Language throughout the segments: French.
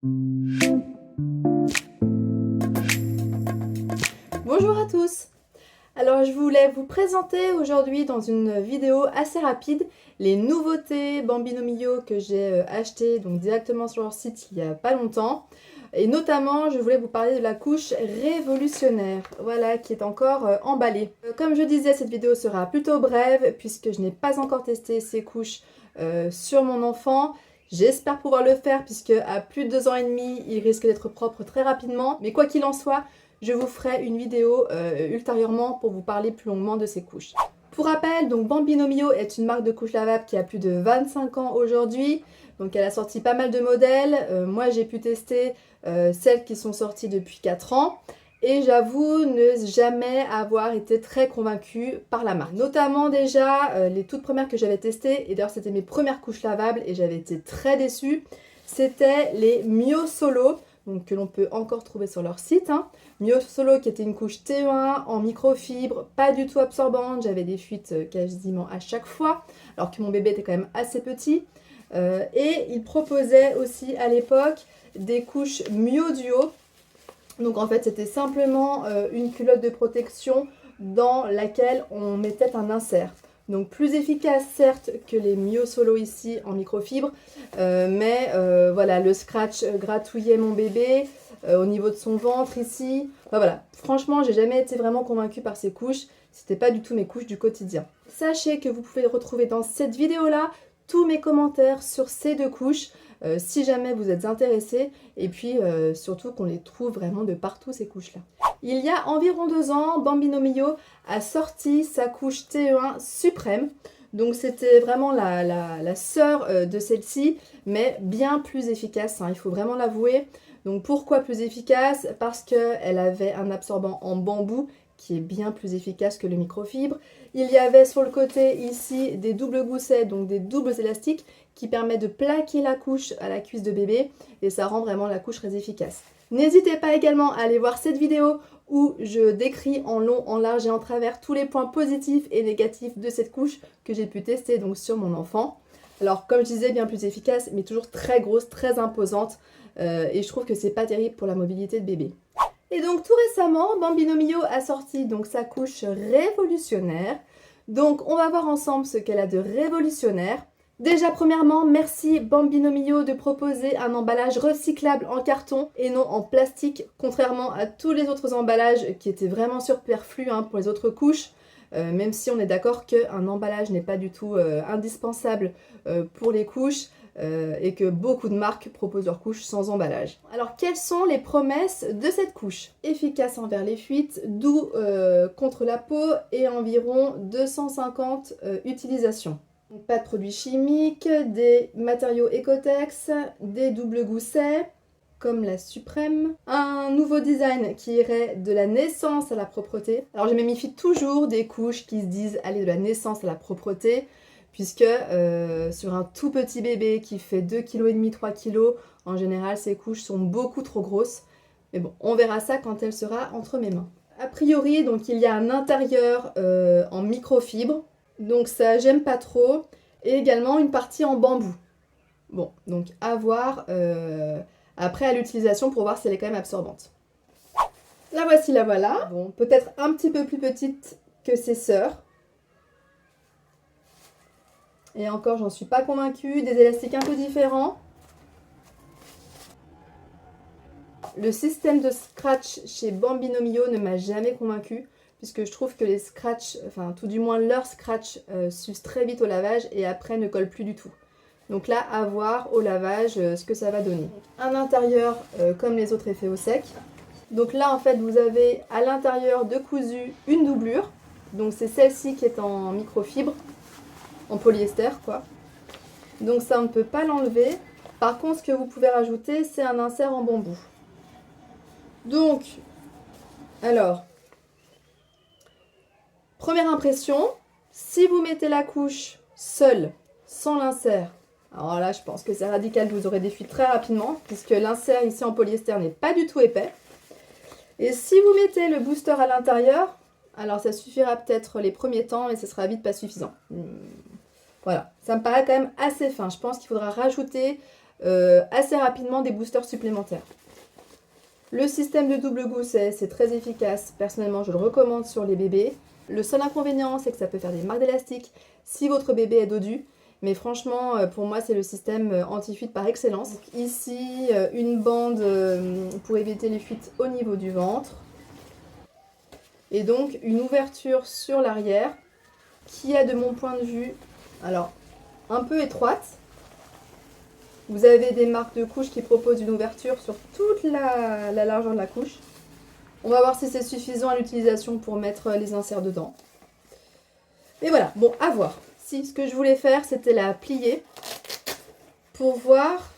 Bonjour à tous! Alors je voulais vous présenter aujourd'hui dans une vidéo assez rapide les nouveautés Bambino Mio que j'ai achetées donc directement sur leur site il y a pas longtemps. Et notamment je voulais vous parler de la couche révolutionnaire, voilà, qui est encore emballée. Comme je disais, cette vidéo sera plutôt brève puisque je n'ai pas encore testé ces couches sur mon enfant. J'espère pouvoir le faire puisque à plus de 2 ans et demi, il risque d'être propre très rapidement. Mais quoi qu'il en soit, je vous ferai une vidéo ultérieurement pour vous parler plus longuement de ces couches. Pour rappel, donc Bambino Mio est une marque de couches lavables qui a plus de 25 ans aujourd'hui. Donc elle a sorti pas mal de modèles. Moi j'ai pu tester celles qui sont sorties depuis 4 ans. Et j'avoue ne jamais avoir été très convaincue par la marque. Notamment déjà les toutes premières que j'avais testées, et d'ailleurs c'était mes premières couches lavables et j'avais été très déçue, c'était les Mio Solo, donc que l'on peut encore trouver sur leur site. Mio Solo qui était une couche TE1 en microfibre, pas du tout absorbante, j'avais des fuites quasiment à chaque fois, alors que mon bébé était quand même assez petit. Et il proposait aussi à l'époque des couches Mio Duo. Donc en fait c'était simplement une culotte de protection dans laquelle on mettait un insert. Donc plus efficace certes que les Mio Solo ici en microfibre, mais voilà, le scratch gratouillait mon bébé au niveau de son ventre ici. Enfin, voilà, franchement j'ai jamais été vraiment convaincue par ces couches, c'était pas du tout mes couches du quotidien. Sachez que vous pouvez retrouver dans cette vidéo là tous mes commentaires sur ces deux couches. Si jamais vous êtes intéressés, et puis surtout qu'on les trouve vraiment de partout ces couches là. Il y a environ 2 ans, Bambino Mio a sorti sa couche TE1 Suprême, donc c'était vraiment la sœur de celle-ci, mais bien plus efficace, il faut vraiment l'avouer. Donc pourquoi plus efficace? Parce qu'elle avait un absorbant en bambou qui est bien plus efficace que le microfibre. Il y avait sur le côté ici des doubles goussets, donc des doubles élastiques qui permettent de plaquer la couche à la cuisse de bébé et ça rend vraiment la couche très efficace. N'hésitez pas également à aller voir cette vidéo où je décris en long, en large et en travers tous les points positifs et négatifs de cette couche que j'ai pu tester donc sur mon enfant. Alors comme je disais, bien plus efficace mais toujours très grosse, très imposante et je trouve que c'est pas terrible pour la mobilité de bébé. Et donc tout récemment, Bambino Mio a sorti donc sa couche révolutionnaire. Donc on va voir ensemble ce qu'elle a de révolutionnaire. Déjà premièrement, merci Bambino Mio de proposer un emballage recyclable en carton et non en plastique, contrairement à tous les autres emballages qui étaient vraiment superflus pour les autres couches. Même si on est d'accord qu'un emballage n'est pas du tout indispensable pour les couches, et que beaucoup de marques proposent leurs couches sans emballage. Alors quelles sont les promesses de cette couche? Efficace envers les fuites, doux contre la peau et environ 250 utilisations. Donc, pas de produits chimiques, des matériaux Ecotex, des doubles goussets comme la Suprême, un nouveau design qui irait de la naissance à la propreté. Alors je me méfie toujours des couches qui se disent aller de la naissance à la propreté, puisque sur un tout petit bébé qui fait 2,5 kg, 3 kg, en général ces couches sont beaucoup trop grosses. Mais bon, on verra ça quand elle sera entre mes mains. A priori, donc il y a un intérieur en microfibre, donc ça j'aime pas trop, et également une partie en bambou. Bon, donc à voir après à l'utilisation pour voir si elle est quand même absorbante. La voici, la voilà. Bon, peut-être un petit peu plus petite que ses sœurs. Et encore, j'en suis pas convaincue. Des élastiques un peu différents. Le système de scratch chez Bambino Mio ne m'a jamais convaincue, puisque je trouve que les scratchs, enfin tout du moins leur scratch, s'usent très vite au lavage et après ne collent plus du tout. Donc là, à voir au lavage ce que ça va donner. Un intérieur comme les autres effets au sec. Donc là, en fait, vous avez à l'intérieur de cousu une doublure. Donc c'est celle-ci qui est en microfibre, en polyester quoi. Donc ça, on ne peut pas l'enlever. Par contre, ce que vous pouvez rajouter, c'est un insert en bambou. Donc, alors, première impression, si vous mettez la couche seule, sans l'insert, alors là, je pense que c'est radical, vous aurez des fuites très rapidement, puisque l'insert ici en polyester n'est pas du tout épais. Et si vous mettez le booster à l'intérieur, alors ça suffira peut-être les premiers temps, mais ce sera vite pas suffisant. Voilà, ça me paraît quand même assez fin. Je pense qu'il faudra rajouter assez rapidement des boosters supplémentaires. Le système de double gousset, c'est très efficace. Personnellement, je le recommande sur les bébés. Le seul inconvénient, c'est que ça peut faire des marques d'élastique si votre bébé est dodu. Mais franchement, pour moi, c'est le système anti-fuite par excellence. Donc ici, une bande pour éviter les fuites au niveau du ventre. Et donc, une ouverture sur l'arrière qui est, de mon point de vue, alors, un peu étroite. Vous avez des marques de couche qui proposent une ouverture sur toute la largeur de la couche. On va voir si c'est suffisant à l'utilisation pour mettre les inserts dedans. Mais voilà, bon, à voir. Si, ce que je voulais faire, c'était la plier pour voir,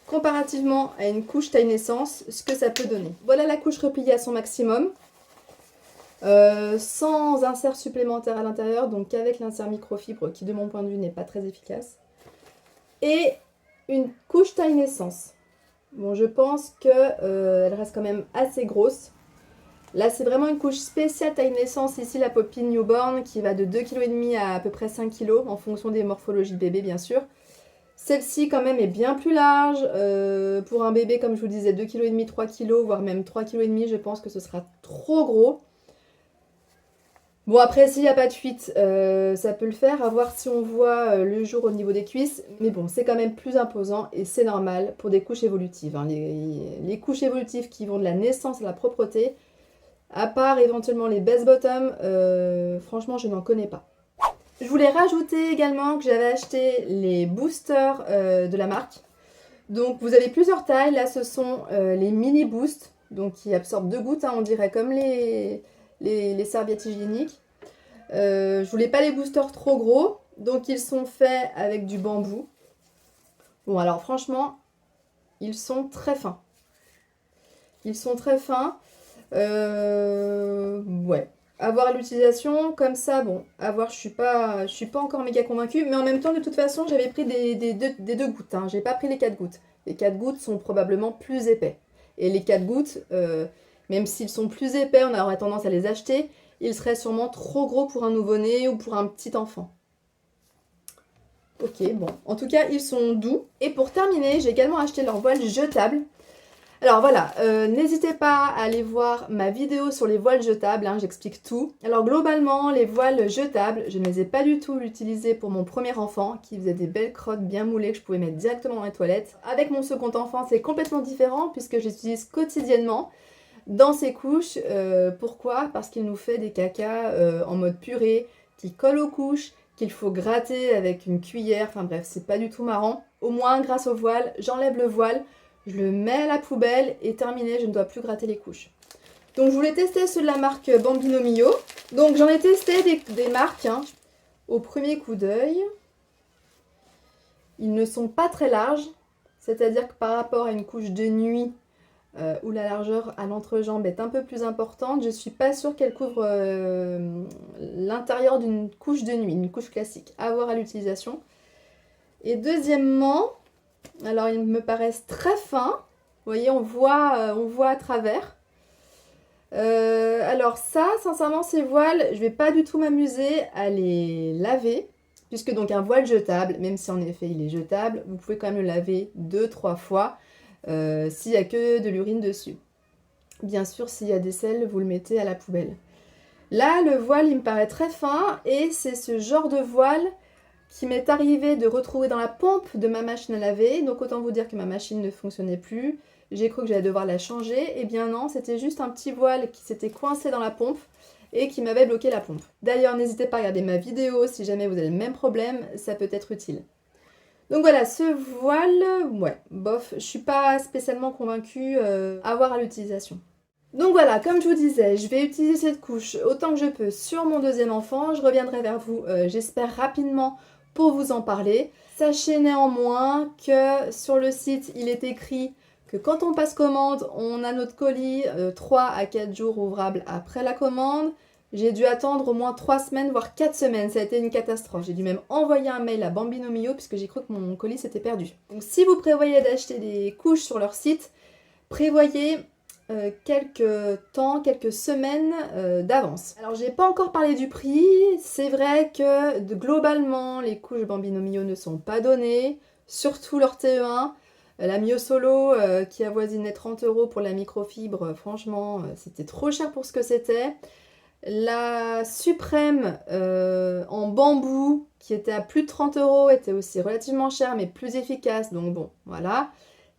comparativement à une couche taille naissance, ce que ça peut donner. Voilà la couche repliée à son maximum, sans insert supplémentaire à l'intérieur, donc avec l'insert microfibre qui, de mon point de vue, n'est pas très efficace. Et une couche taille naissance. Bon, je pense qu'elle reste quand même assez grosse. Là, c'est vraiment une couche spéciale taille naissance. Ici, la Poppy Newborn qui va de 2,5 kg à peu près 5 kg, en fonction des morphologies de bébé, bien sûr. Celle-ci, quand même, est bien plus large. Pour un bébé, comme je vous disais, 2,5 kg, 3 kg, voire même 3,5 kg, je pense que ce sera trop gros. Bon, après, s'il n'y a pas de fuite, ça peut le faire, à voir si on voit le jour au niveau des cuisses. Mais bon, c'est quand même plus imposant et c'est normal pour des couches évolutives. Hein. Les couches évolutives qui vont de la naissance à la propreté, à part éventuellement les best bottom, franchement, je n'en connais pas. Je voulais rajouter également que j'avais acheté les boosters de la marque. Donc, vous avez plusieurs tailles. Là, ce sont les mini boosts, donc qui absorbent 2 gouttes, hein, on dirait comme les serviettes hygiéniques. Je voulais pas les boosters trop gros, donc ils sont faits avec du bambou. Bon, alors franchement, ils sont très fins. Ils sont très fins. Ouais. À voir l'utilisation, comme ça, bon, à voir, je suis pas encore méga convaincue. Mais en même temps, de toute façon, j'avais pris des 2 gouttes. Hein. J'ai pas pris les 4 gouttes. Les 4 gouttes sont probablement plus épais. Et les 4 gouttes, même s'ils sont plus épais, on aurait tendance à les acheter. Ils seraient sûrement trop gros pour un nouveau-né ou pour un petit enfant. Ok, bon. En tout cas, ils sont doux. Et pour terminer, j'ai également acheté leur voile jetable. Alors voilà, n'hésitez pas à aller voir ma vidéo sur les voiles jetables, hein, j'explique tout. Alors globalement, les voiles jetables, je ne les ai pas du tout utilisés pour mon premier enfant, qui faisait des belles crottes bien moulées que je pouvais mettre directement dans les toilettes. Avec mon second enfant, c'est complètement différent puisque j'utilise quotidiennement dans ses couches. Pourquoi? Parce qu'il nous fait des cacas en mode purée, qui colle aux couches, qu'il faut gratter avec une cuillère, enfin bref, c'est pas du tout marrant. Au moins, grâce au voile, j'enlève le voile, je le mets à la poubelle et terminé, je ne dois plus gratter les couches. Donc je voulais tester ceux de la marque Bambino Mio. Donc j'en ai testé des marques, hein. Au premier coup d'œil. Ils ne sont pas très larges, c'est-à-dire que par rapport à une couche de nuit où la largeur à l'entrejambe est un peu plus importante, je ne suis pas sûre qu'elle couvre l'intérieur d'une couche de nuit, une couche classique. À voir à l'utilisation. Et deuxièmement, alors ils me paraissent très fins. Vous voyez, on voit à travers. Alors ça, sincèrement, ces voiles, je vais pas du tout m'amuser à les laver. Puisque donc un voile jetable, même si en effet il est jetable, vous pouvez quand même le laver 2-3 fois s'il n'y a que de l'urine dessus. Bien sûr, s'il y a des selles, vous le mettez à la poubelle. Là, le voile, il me paraît très fin et c'est ce genre de voile qui m'est arrivé de retrouver dans la pompe de ma machine à laver. Donc autant vous dire que ma machine ne fonctionnait plus. J'ai cru que j'allais devoir la changer. Eh bien non, c'était juste un petit voile qui s'était coincé dans la pompe et qui m'avait bloqué la pompe. D'ailleurs, n'hésitez pas à regarder ma vidéo si jamais vous avez le même problème, ça peut être utile. Donc voilà, ce voile, ouais, bof, je suis pas spécialement convaincue à voir à l'utilisation. Donc voilà, comme je vous disais, je vais utiliser cette couche autant que je peux sur mon deuxième enfant. Je reviendrai vers vous, j'espère rapidement, pour vous en parler. Sachez néanmoins que sur le site, il est écrit que quand on passe commande, on a notre colis 3 à 4 jours ouvrables après la commande. J'ai dû attendre au moins 3 semaines, voire 4 semaines. Ça a été une catastrophe. J'ai dû même envoyer un mail à Bambino Mio puisque j'ai cru que mon colis s'était perdu. Donc si vous prévoyez d'acheter des couches sur leur site, prévoyez quelques semaines d'avance. Alors j'ai pas encore parlé du prix. C'est vrai que globalement, les couches Bambino Mio ne sont pas données. surtout leur TE1. La Mio Solo qui avoisinait 30 € pour la microfibre, franchement, c'était trop cher pour ce que c'était. La Suprême en bambou qui était à plus de 30 € était aussi relativement chère mais plus efficace, donc bon, voilà.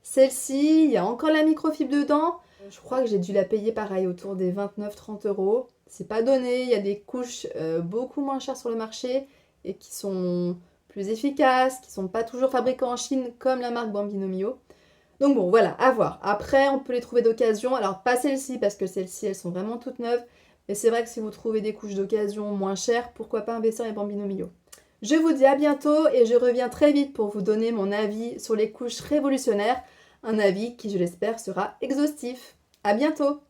Celle-ci, il y a encore la microfibre dedans. Je crois que j'ai dû la payer pareil autour des 29-30 €. C'est pas donné, il y a des couches beaucoup moins chères sur le marché et qui sont plus efficaces, qui sont pas toujours fabriquées en Chine comme la marque Bambino Mio. Donc bon, voilà, à voir. Après, on peut les trouver d'occasion. Alors, pas celles-ci, parce que celles-ci, elles sont vraiment toutes neuves. Mais c'est vrai que si vous trouvez des couches d'occasion moins chères, pourquoi pas investir les Bambino Mio. Je vous dis à bientôt et je reviens très vite pour vous donner mon avis sur les couches révolutionnaires. Un avis qui, je l'espère, sera exhaustif. À bientôt!